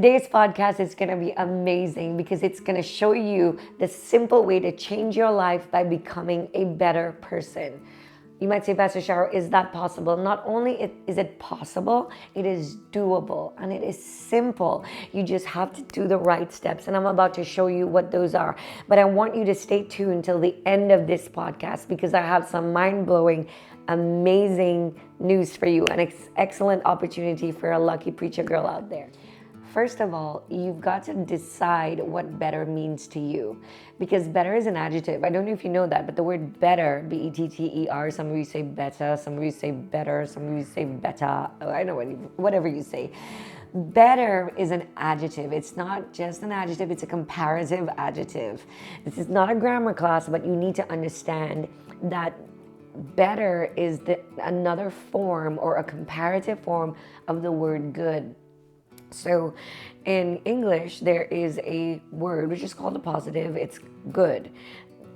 Today's podcast is going to be amazing because it's going to show you the simple way to change your life by becoming a better person. You might say, Pastor Sharo, is that possible? Not only is it possible, it is doable and it is simple. You just have to do the right steps. And I'm about to show you what those are. But I want you to stay tuned till the end of this podcast because I have some mind-blowing, amazing news for you. An excellent opportunity for a lucky preacher girl out there. First of all, you've got to decide what better means to you, because better is an adjective. I don't know if you know that, but the word better, B-E-T-T-E-R, some of you say better, some of you say better, some of you say better. Oh, I know whatever you say. Better is an adjective. It's not just an adjective, it's a comparative adjective. This is not a grammar class, but you need to understand that better is another form or a comparative form of the word good. So in English, there is a word which is called a positive. It's good.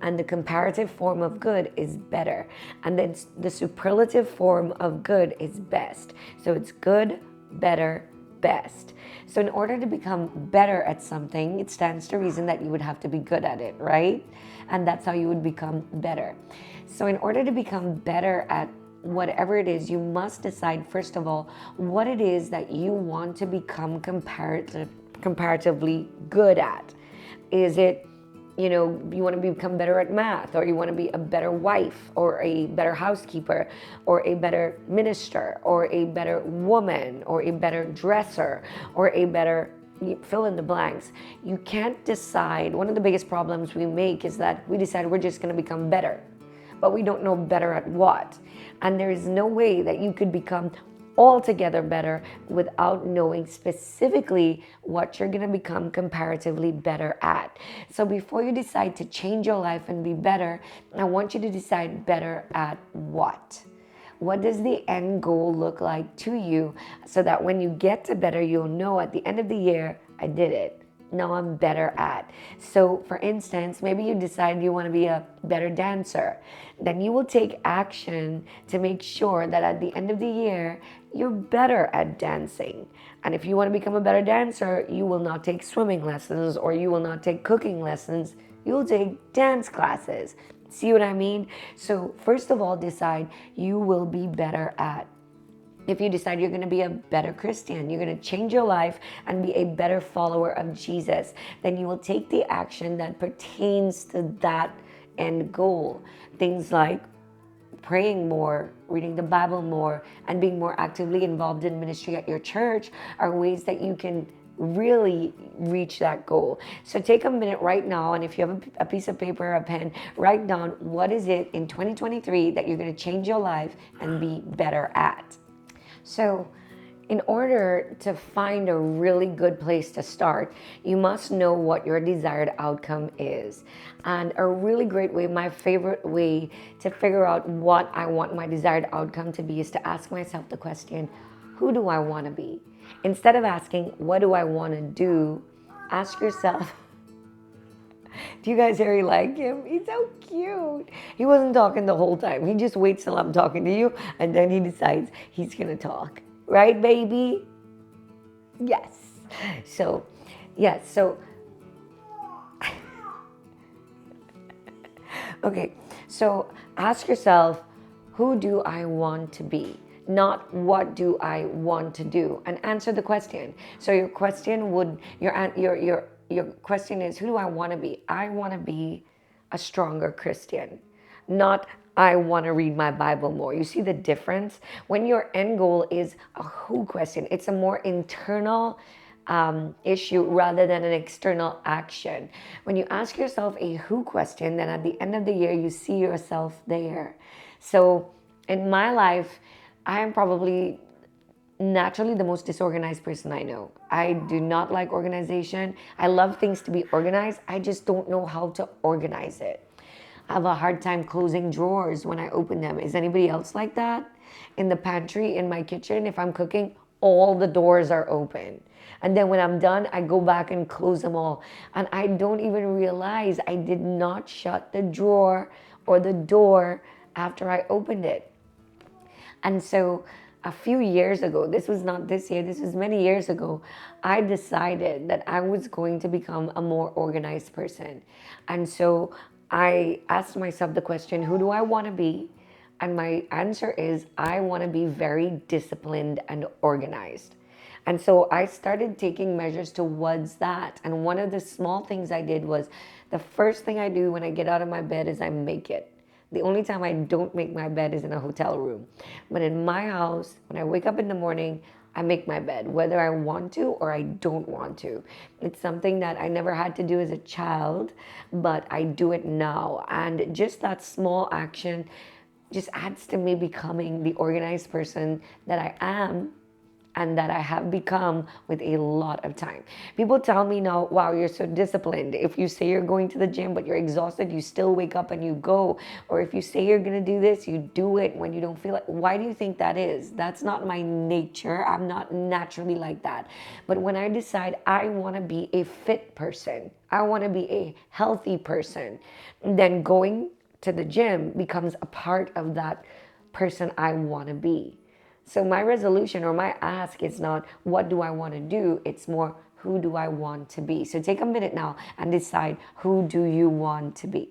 And the comparative form of good is better. And then the superlative form of good is best. So it's good, better, best. So in order to become better at something, it stands to reason that you would have to be good at it, right? And that's how you would become better. So in order to become better at whatever it is, you must decide, first of all, what it is that you want to become comparatively good at. Is it, you want to become better at math, or you want to be a better wife, or a better housekeeper, or a better minister, or a better woman, or a better dresser, or a better fill in the blanks. You can't decide. One of the biggest problems we make is that we decide we're just going to become better, but we don't know better at what. And there is no way that you could become altogether better without knowing specifically what you're going to become comparatively better at. So before you decide to change your life and be better, I want you to decide better at what. What does the end goal look like to you, so that when you get to better, you'll know at the end of the year, I did it. Now I'm better at. So for instance, maybe you decide you want to be a better dancer. Then you will take action to make sure that at the end of the year, you're better at dancing. And if you want to become a better dancer, you will not take swimming lessons, or you will not take cooking lessons. You'll take dance classes. See what I mean? So first of all, decide you will be better at. If you decide you're going to be a better Christian, you're going to change your life and be a better follower of Jesus, then you will take the action that pertains to that end goal. Things like praying more, reading the Bible more, and being more actively involved in ministry at your church are ways that you can really reach that goal. So take a minute right now, and if you have a piece of paper or a pen, write down what is it in 2023 that you're going to change your life and be better at. So in order to find a really good place to start, you must know what your desired outcome is. And a really great way, my favorite way to figure out what I want my desired outcome to be, is to ask myself the question, who do I want to be? Instead of asking, what do I want to do? Ask yourself, do you guys really like him? He's so cute. He wasn't talking the whole time. He just waits till I'm talking to you, and then he decides he's going to talk. Right, baby? Yes. So, yes. So, okay. So ask yourself, who do I want to be? Not what do I want to do? And answer the question. So your question would, your question is, who do I want to be? I want to be a stronger Christian, not I want to read my Bible more. You see the difference? When your end goal is a who question, it's a more internal issue rather than an external action. When you ask yourself a who question, then at the end of the year, you see yourself there. So in my life, I am probably naturally the most disorganized person I know. I do not like organization. I love things to be organized. I just don't know how to organize it. I have a hard time closing drawers when I open them. Is anybody else like that? In the pantry, in my kitchen, if I'm cooking, all the doors are open. And then when I'm done, I go back and close them all. And I don't even realize I did not shut the drawer or the door after I opened it. And so a few years ago, this was not this year, this was many years ago, I decided that I was going to become a more organized person. And so I asked myself the question, who do I want to be? And my answer is, I want to be very disciplined and organized. And so I started taking measures towards that. And one of the small things I did was, the first thing I do when I get out of my bed is I make it. The only time I don't make my bed is in a hotel room. But in my house, when I wake up in the morning, I make my bed, whether I want to or I don't want to. It's something that I never had to do as a child, but I do it now. And just that small action just adds to me becoming the organized person that I am and that I have become with a lot of time. People tell me now, wow, you're so disciplined. If you say you're going to the gym but you're exhausted, you still wake up and you go. Or if you say you're gonna do this, you do it when you don't feel it. Why do you think that is? That's not my nature. I'm not naturally like that. But when I decide I wanna be a fit person, I wanna be a healthy person, then going to the gym becomes a part of that person I wanna be. So my resolution or my ask is not what do I want to do, it's more who do I want to be. So take a minute now and decide, who do you want to be?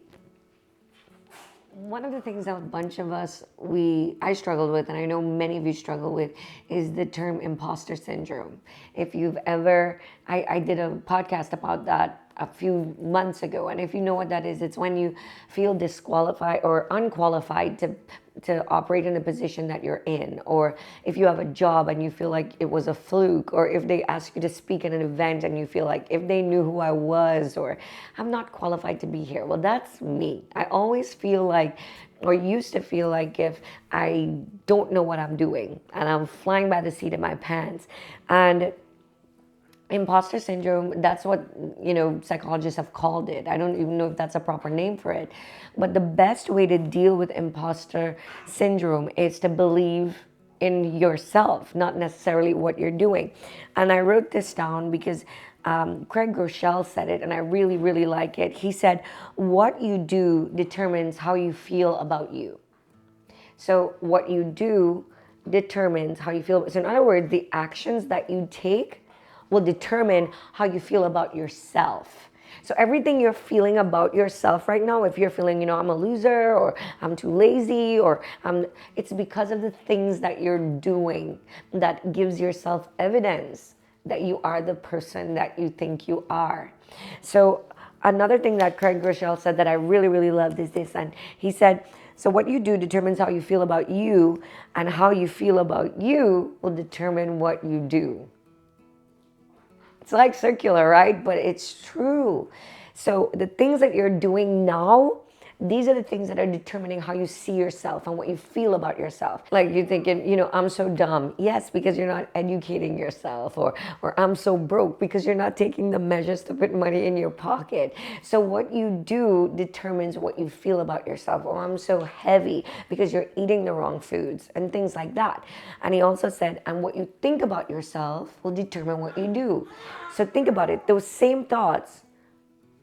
One of the things that a bunch of us, I struggled with, and I know many of you struggle with, is the term imposter syndrome. If you've ever, I did a podcast about that a few months ago, and if you know what that is, it's when you feel disqualified or unqualified to operate in the position that you're in, or if you have a job and you feel like it was a fluke, or if they ask you to speak at an event and you feel like if they knew who I was, or I'm not qualified to be here. Well, that's me. I always feel like, or used to feel like, if I don't know what I'm doing and I'm flying by the seat of my pants. And imposter syndrome, that's what, psychologists have called it. I don't even know if that's a proper name for it. But the best way to deal with imposter syndrome is to believe in yourself, not necessarily what you're doing. And I wrote this down because Craig Groeschel said it, and I really, really like it. He said, what you do determines how you feel about you. So what you do determines how you feel. So in other words, the actions that you take will determine how you feel about yourself. So everything you're feeling about yourself right now, if you're feeling, I'm a loser, or I'm too lazy, or it's because of the things that you're doing that gives yourself evidence that you are the person that you think you are. So another thing that Craig Groeschel said that I really, really loved is this. And he said, so what you do determines how you feel about you, and how you feel about you will determine what you do. It's like circular, right? But it's true. So the things that you're doing now, these are the things that are determining how you see yourself and what you feel about yourself. Like you're thinking, I'm so dumb. Yes, because you're not educating yourself. Or I'm so broke because you're not taking the measures to put money in your pocket. So what you do determines what you feel about yourself. Or I'm so heavy because you're eating the wrong foods and things like that. And he also said, and what you think about yourself will determine what you do. So think about it. Those same thoughts,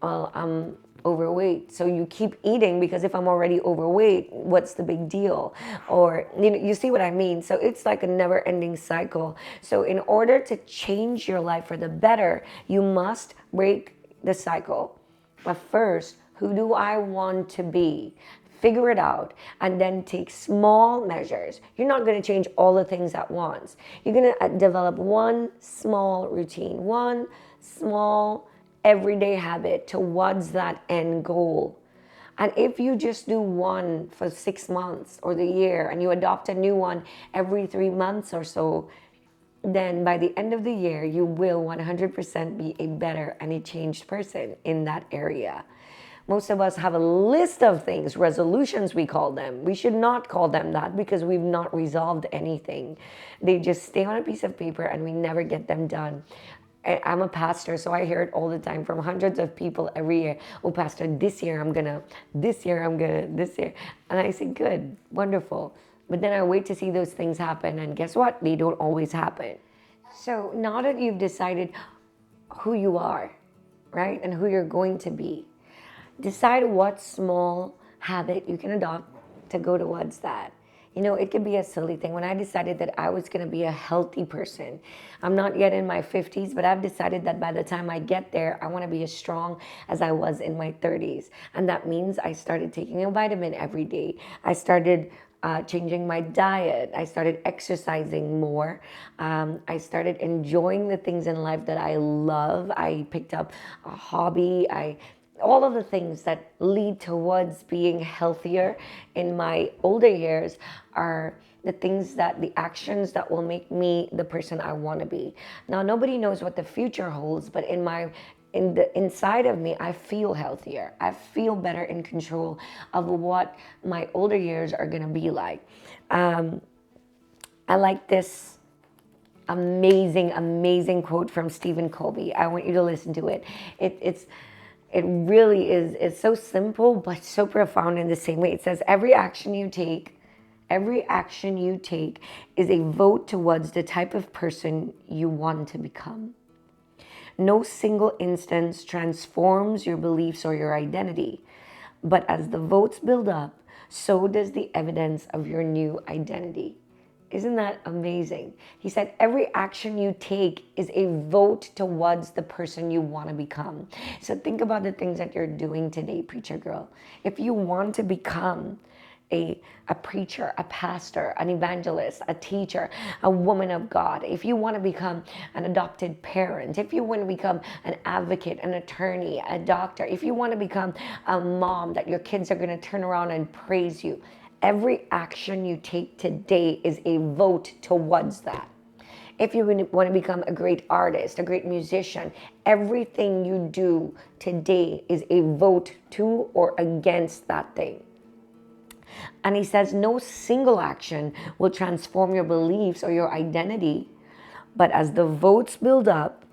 well, I'm overweight, so you keep eating because if I'm already overweight, what's the big deal? Or you see what I mean? So it's like a never-ending cycle. So in order to change your life for the better, you must break the cycle. But first, who do I want to be? Figure it out, and then take small measures. You're not going to change all the things at once. You're going to develop one small routine, one small everyday habit towards that end goal. And if you just do one for 6 months or the year, and you adopt a new one every 3 months or so, then by the end of the year, you will 100% be a better and a changed person in that area. Most of us have a list of things, resolutions we call them. We should not call them that because we've not resolved anything. They just stay on a piece of paper and we never get them done. I'm a pastor, so I hear it all the time from hundreds of people every year. Oh, pastor, this year I'm gonna. And I say, good, wonderful. But then I wait to see those things happen, and guess what? They don't always happen. So now that you've decided who you are, right, and who you're going to be, decide what small habit you can adopt to go towards that. It could be a silly thing. When I decided that I was going to be a healthy person, I'm not yet in my 50s, but I've decided that by the time I get there, I want to be as strong as I was in my 30s. And that means I started taking a vitamin every day. I started changing my diet. I started exercising more. I started enjoying the things in life that I love. I picked up a hobby. All of the things that lead towards being healthier in my older years are the actions that will make me the person I want to be. Now, nobody knows what the future holds, but in the inside of me, I feel healthier. I feel better in control of what my older years are going to be like. I like this amazing quote from Stephen Covey. I want you to listen to it. It really is, it's so simple but so profound in the same way. It says every action you take is a vote towards the type of person you want to become. No single instance transforms your beliefs or your identity, but as the votes build up, so does the evidence of your new identity. Isn't that amazing? He said every action you take is a vote towards the person you want to become. So think about the things that you're doing today, preacher girl. If you want to become a preacher, a pastor, an evangelist, a teacher, a woman of God, if you want to become an adopted parent, if you want to become an advocate, an attorney, a doctor, if you want to become a mom that your kids are going to turn around and praise you, every action you take today is a vote towards that. If you want to become a great artist, a great musician, everything you do today is a vote to or against that thing. And he says no single action will transform your beliefs or your identity, but as the votes build up,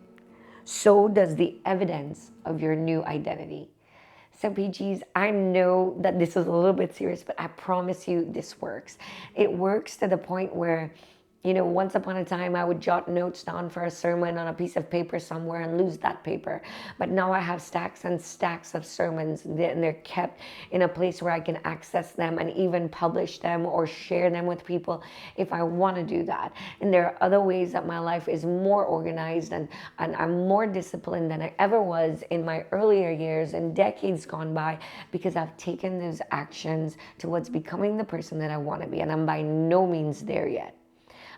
so does the evidence of your new identity. So PGs, I know that this is a little bit serious, but I promise you this works. It works to the point where, once upon a time I would jot notes down for a sermon on a piece of paper somewhere and lose that paper. But now I have stacks and stacks of sermons and they're kept in a place where I can access them and even publish them or share them with people if I want to do that. And there are other ways that my life is more organized and I'm more disciplined than I ever was in my earlier years and decades gone by because I've taken those actions towards becoming the person that I want to be. And I'm by no means there yet.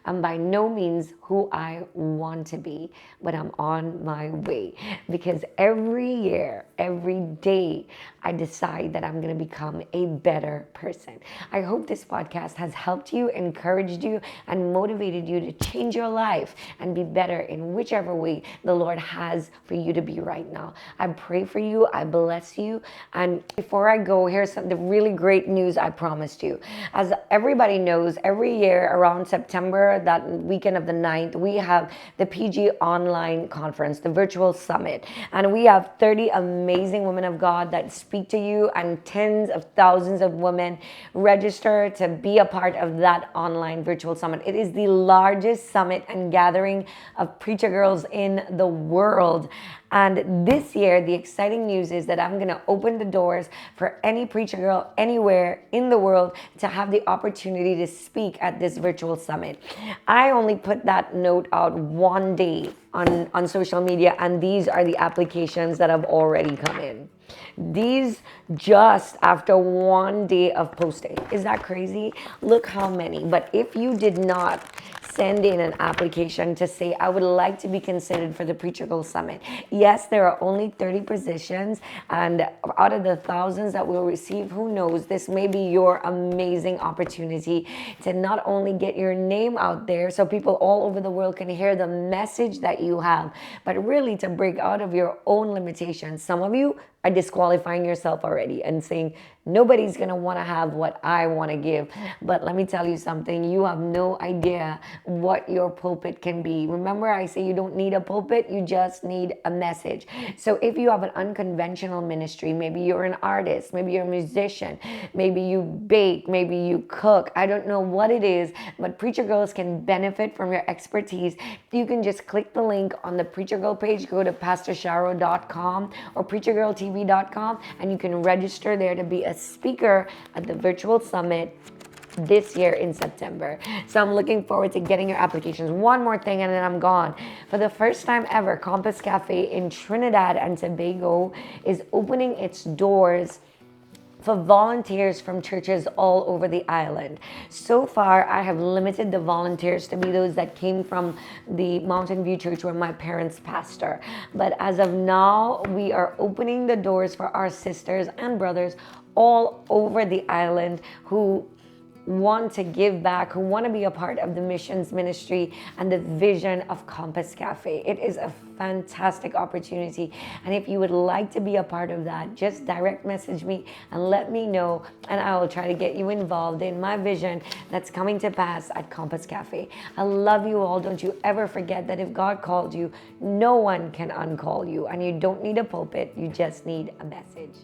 I'm by no means who I want to be, but I'm on my way because every year, every day, I decide that I'm going to become a better person. I hope this podcast has helped you, encouraged you, and motivated you to change your life and be better in whichever way the Lord has for you to be right now. I pray for you. I bless you. And before I go, here's the really great news I promised you. As everybody knows, every year around September, that weekend of the 9th, we have the PG online conference, the virtual summit. And we have 30 amazing women of God that speak to you and tens of thousands of women register to be a part of that online virtual summit. It is the largest summit and gathering of preacher girls in the world. And this year, the exciting news is that I'm going to open the doors for any preacher girl anywhere in the world to have the opportunity to speak at this virtual summit. I only put that note out one day on social media, and these are the applications that have already come in. These just after one day of posting. Is that crazy? Look how many. But if you did not send in an application to say, I would like to be considered for the Preacher Girl Summit. Yes, there are only 30 positions, and out of the thousands that we'll receive, who knows, this may be your amazing opportunity to not only get your name out there so people all over the world can hear the message that you have, but really to break out of your own limitations. Some of you are disqualifying yourself already and saying, nobody's going to want to have what I want to give. But let me tell you something, you have no idea what your pulpit can be. Remember, I say you don't need a pulpit, you just need a message. So if you have an unconventional ministry, maybe you're an artist, maybe you're a musician, maybe you bake, maybe you cook, I don't know what it is, but Preacher Girls can benefit from your expertise. You can just click the link on the Preacher Girl page, go to pastorsharo.com or preachergirltv.com, and you can register there to be a speaker at the virtual summit this year in September. So I'm looking forward to getting your applications. One more thing and then I'm gone. For the first time ever, Compass Cafe in Trinidad and Tobago is opening its doors for volunteers from churches all over the island. So far, I have limited the volunteers to be those that came from the Mountain View Church where my parents pastor. But as of now, we are opening the doors for our sisters and brothers all over the island who want to give back, who want to be a part of the missions ministry and the vision of Compass Cafe. It is a fantastic opportunity. And if you would like to be a part of that, just direct message me and let me know, and I will try to get you involved in my vision that's coming to pass at Compass Cafe. I love you all. Don't you ever forget that if God called you, no one can uncall you, and you don't need a pulpit, you just need a message.